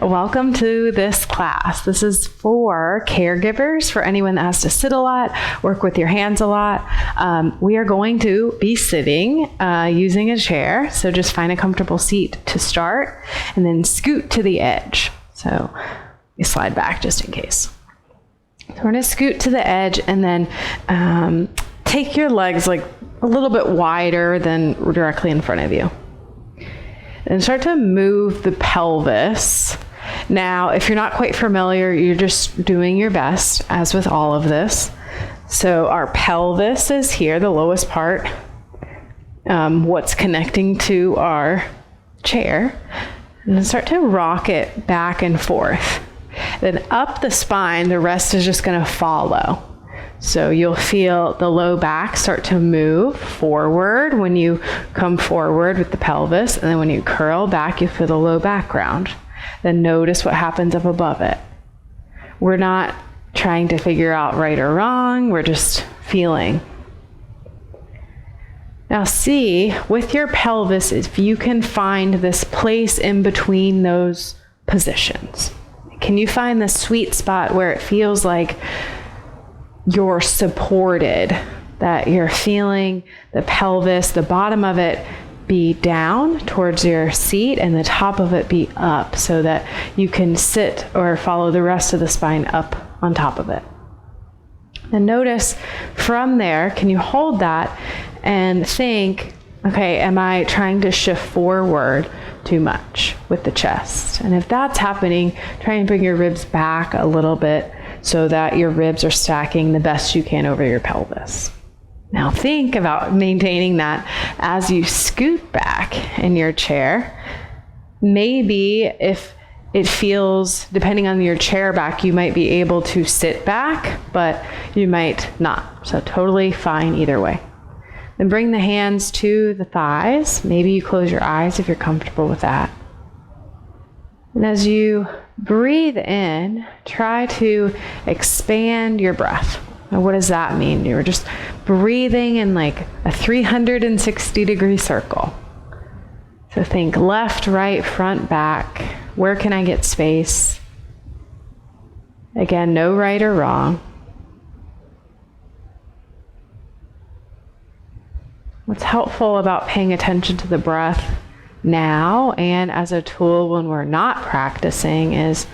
welcome to this class. This is for caregivers, for anyone that has to sit a lot, work with your hands a lot. We are going to be sitting using a chair, so just find a comfortable seat to start and then scoot to the edge. So you slide back just in case. So we're going to scoot to the edge and then take your legs like a little bit wider than directly in front of you. And start to move the pelvis. Now, if you're not quite familiar, you're just doing your best, as with all of this. So our pelvis is here, the lowest part, what's connecting to our chair. And then start to rock it back and forth. Then up the spine, the rest is just going to follow. So you'll feel the low back start to move forward when you come forward with the pelvis, and then when you curl back, you feel the low background. Then notice what happens up above it. We're not trying to figure out right or wrong, we're just feeling. Now see, with your pelvis, if you can find this place in between those positions. Can you find the sweet spot where it feels like you're supported, that you're feeling the pelvis, the bottom of it be down towards your seat and the top of it be up so that you can sit or follow the rest of the spine up on top of it. And notice from there, can you hold that and think, okay, am I trying to shift forward too much with the chest? And if that's happening, try and bring your ribs back a little bit so that your ribs are stacking the best you can over your pelvis. Now think about maintaining that as you scoot back in your chair. Maybe if it feels, depending on your chair back, you might be able to sit back, but you might not. So totally fine either way. Then bring the hands to the thighs. Maybe you close your eyes if you're comfortable with that. And as you breathe in, try to expand your breath. Now, what does that mean? You're just breathing in like a 360-degree circle. So think left, right, front, back. Where can I get space? Again, no right or wrong. What's helpful about paying attention to the breath now and as a tool when we're not practicing is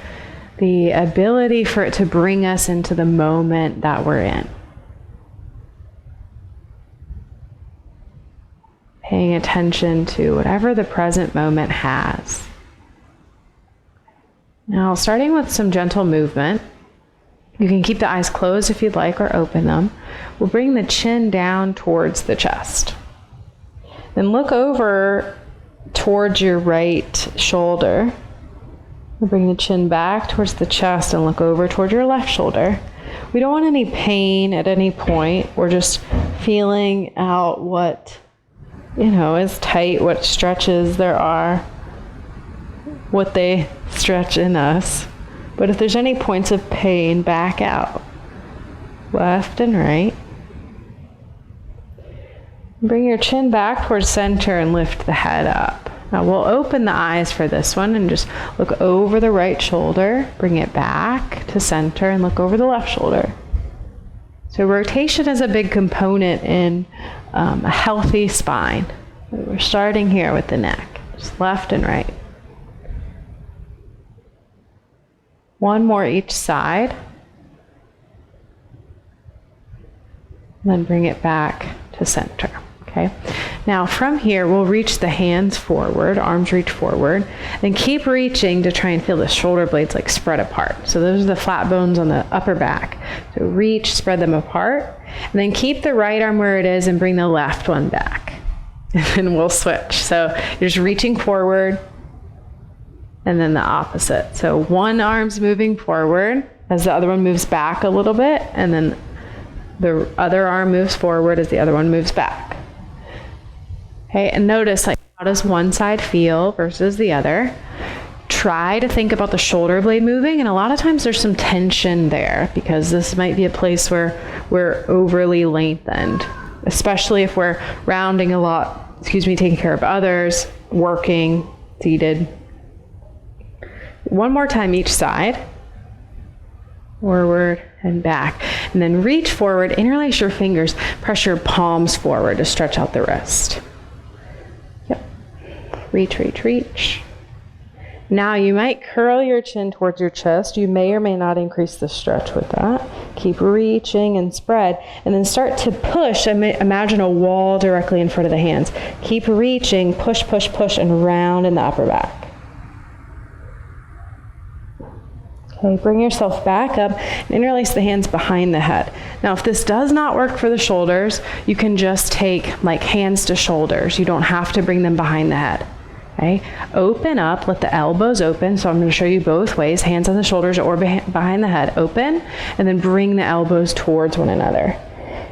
the ability for it to bring us into the moment that we're in. Paying attention to whatever the present moment has. Now, starting with some gentle movement, you can keep the eyes closed if you'd like or open them. We'll bring the chin down towards the chest. Then look over towards your right shoulder. We'll bring the chin back towards the chest and look over toward your left shoulder. We don't want any pain at any point. We're just feeling out what, is tight, what stretches there are, what they stretch in us. But if there's any points of pain, back out. Left and right. Bring your chin back towards center and lift the head up. Now we'll open the eyes for this one and just look over the right shoulder, bring it back to center and look over the left shoulder. So rotation is a big component in a healthy spine. We're starting here with the neck, just left and right. One more each side. And then bring it back to center. Okay. Now from here, we'll reach the hands forward, arms reach forward, then keep reaching to try and feel the shoulder blades like spread apart. So those are the flat bones on the upper back. So reach, spread them apart, and then keep the right arm where it is and bring the left one back. And then we'll switch. So you're just reaching forward and then the opposite. So one arm's moving forward as the other one moves back a little bit, and then the other arm moves forward as the other one moves back. Okay, and notice how does one side feel versus the other. Try to think about the shoulder blade moving, and a lot of times there's some tension there because this might be a place where we're overly lengthened, especially if we're rounding a lot, taking care of others, working, seated. One more time each side. Forward and back. And then reach forward, interlace your fingers, press your palms forward to stretch out the wrist. Yep. Reach, reach, reach. Now you might curl your chin towards your chest. You may or may not increase the stretch with that. Keep reaching and spread, and then start to push. Imagine a wall directly in front of the hands. Keep reaching, push, push, push, and round in the upper back. Okay, bring yourself back up and interlace the hands behind the head. Now, if this does not work for the shoulders, you can just take like hands to shoulders. You don't have to bring them behind the head. Okay, open up, let the elbows open. So I'm going to show you both ways, hands on the shoulders or behind the head, open, and then bring the elbows towards one another.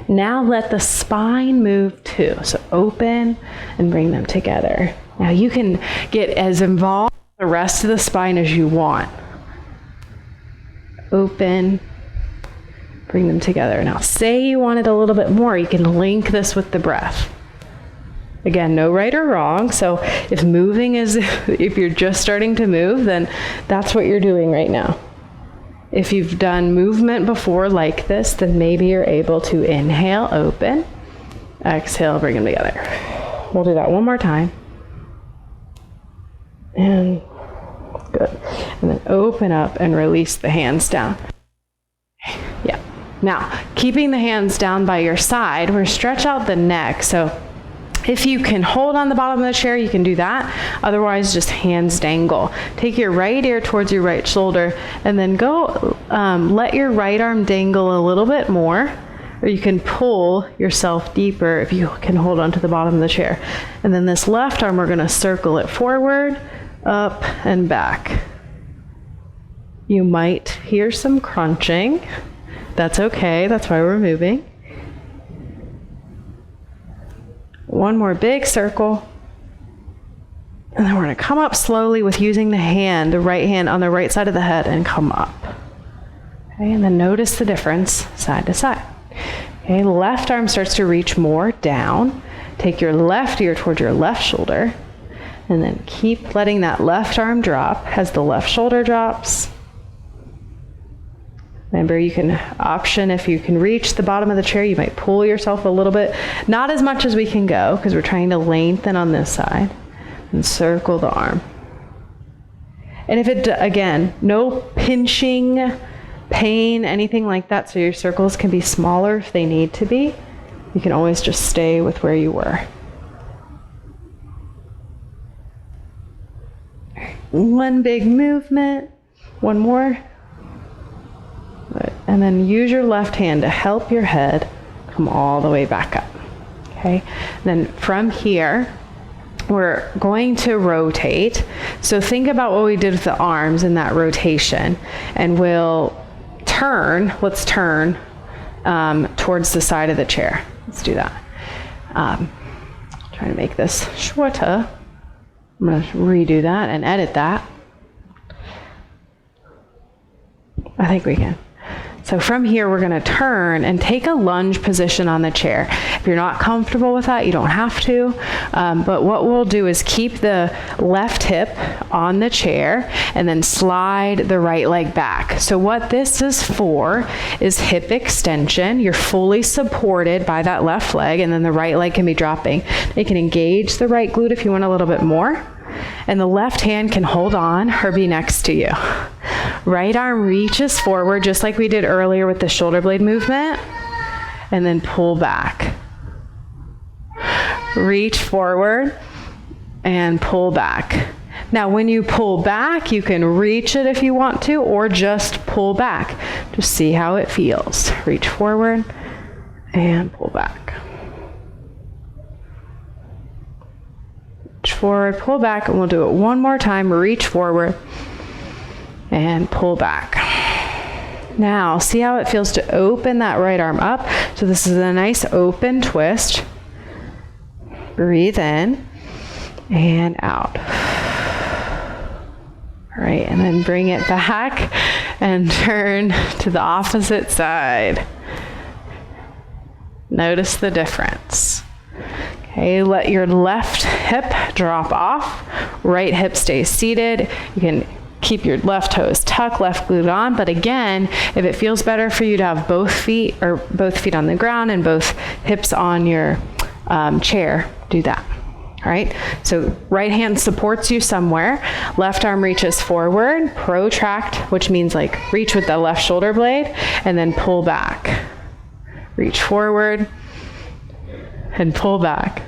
Now let the spine move too. So open and bring them together. Now you can get as involved with the rest of the spine as you want. Open, bring them together. Now say you wanted a little bit more, you can link this with the breath. Again, no right or wrong. So if moving is, if you're just starting to move, then that's what you're doing right now. If you've done movement before like this, then maybe you're able to inhale, open, exhale, bring them together. We'll do that one more time. And good. And then open up and release the hands down. Yeah. Now, keeping the hands down by your side, we're going to stretch out the neck. So if you can hold on the bottom of the chair, you can do that. Otherwise, just hands dangle. Take your right ear towards your right shoulder, and then go let your right arm dangle a little bit more, or you can pull yourself deeper if you can hold on to the bottom of the chair. And then this left arm, we're going to circle it forward, up, and back. You might hear some crunching. That's okay. That's why we're moving. One more big circle. And then we're going to come up slowly with using the hand, the right hand on the right side of the head, and come up. Okay, and then notice the difference side to side. Okay, left arm starts to reach more down. Take your left ear towards your left shoulder, and then keep letting that left arm drop as the left shoulder drops. Remember, you can option, if you can reach the bottom of the chair, you might pull yourself a little bit. Not as much as we can go, because we're trying to lengthen on this side. And circle the arm. And if it, again, no pinching, pain, anything like that, so your circles can be smaller if they need to be. You can always just stay with where you were. One big movement. One more. And then use your left hand to help your head come all the way back up. Okay? Then from here, we're going to rotate. So think about what we did with the arms in that rotation. And we'll turn, let's turn towards the side of the chair. Let's do that. Trying to make this shorter. I'm going to redo that and edit that. I think we can. So from here, we're going to turn and take a lunge position on the chair. If you're not comfortable with that, you don't have to. But what we'll do is keep the left hip on the chair and then slide the right leg back. So what this is for is hip extension. You're fully supported by that left leg, and then the right leg can be dropping. You can engage the right glute if you want a little bit more. And the left hand can hold on or be next to you. Right arm reaches forward, just like we did earlier with the shoulder blade movement, and then pull back. Reach forward and pull back. Now, when you pull back, you can reach it if you want to, or just pull back. Just see how it feels. Reach forward and pull back. Reach forward, pull back, and we'll do it one more time. Reach forward and pull back. Now, see how it feels to open that right arm up? So this is a nice open twist. Breathe in and out. All right, and then bring it back and turn to the opposite side. Notice the difference. Okay, let your left hip drop off. Right hip stays seated. You can Keep your left toes tucked, left glute on. But again, if it feels better for you to have both feet on the ground and both hips on your chair, do that. All right, so right hand supports you somewhere, left arm reaches forward, protract, which means like reach with the left shoulder blade, and then pull back. Reach forward and pull back.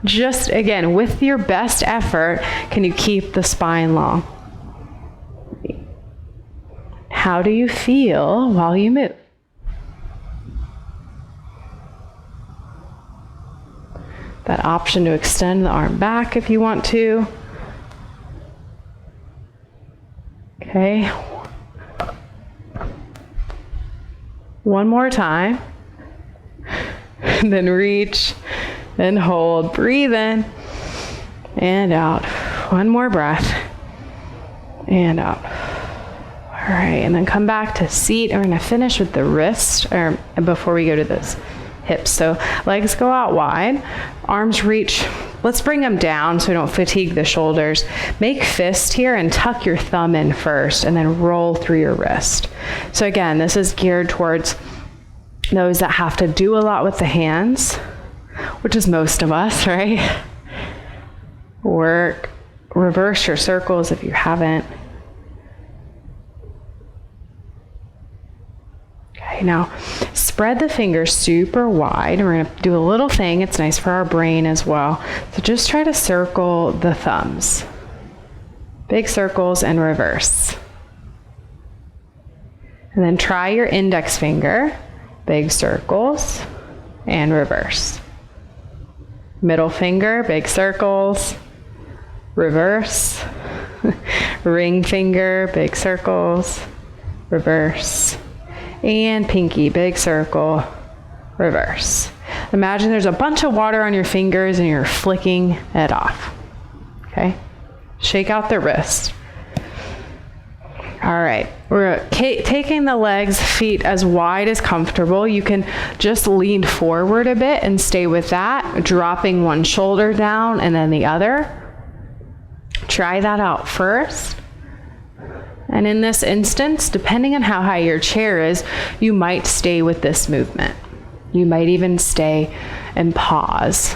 Just again, with your best effort, can you keep the spine long? How do you feel while you move? That option to extend the arm back if you want to. Okay. One more time. And then reach and hold. Breathe in and out. One more breath and out. All right, and then come back to seat. And we're going to finish with the wrist before we go to this. Hips. So legs go out wide, arms reach. Let's bring them down so we don't fatigue the shoulders. Make fist here and tuck your thumb in first and then roll through your wrist. So again, this is geared towards those that have to do a lot with the hands, which is most of us, right? Work, reverse your circles if you haven't. Okay, now spread the fingers super wide. We're going to do a little thing. It's nice for our brain as well. So just try to circle the thumbs. Big circles and reverse. And then try your index finger. Big circles and reverse. Middle finger, big circles, reverse. Ring finger, big circles, reverse. And pinky, big circle, reverse. Imagine there's a bunch of water on your fingers and you're flicking it off. Okay? Shake out the wrist. All right, we're taking the legs, feet as wide as comfortable. You can just lean forward a bit and stay with that, dropping one shoulder down and then the other. Try that out first. And in this instance, depending on how high your chair is, you might stay with this movement. You might even stay and pause.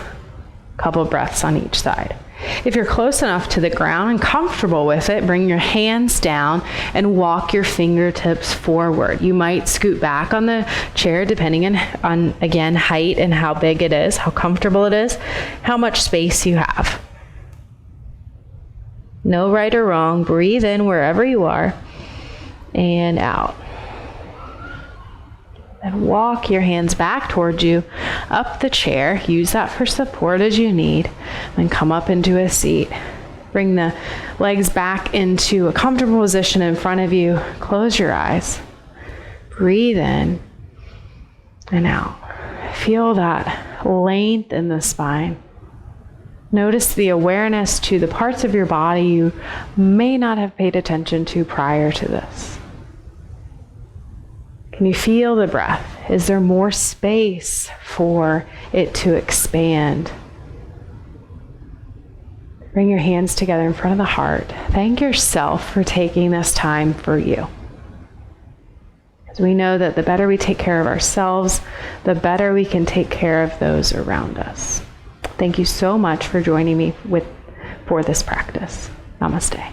A couple breaths on each side. If you're close enough to the ground and comfortable with it, bring your hands down and walk your fingertips forward. You might scoot back on the chair depending on again, height and how big it is, how comfortable it is, how much space you have. No right or wrong. Breathe in wherever you are and out. Then walk your hands back towards you, up the chair. Use that for support as you need. Then come up into a seat. Bring the legs back into a comfortable position in front of you. Close your eyes. Breathe in and out. Feel that length in the spine. Notice the awareness to the parts of your body you may not have paid attention to prior to this. Can you feel the breath? Is there more space for it to expand? Bring your hands together in front of the heart. Thank yourself for taking this time for you. Because we know that the better we take care of ourselves, the better we can take care of those around us. Thank you so much for joining me for this practice. Namaste.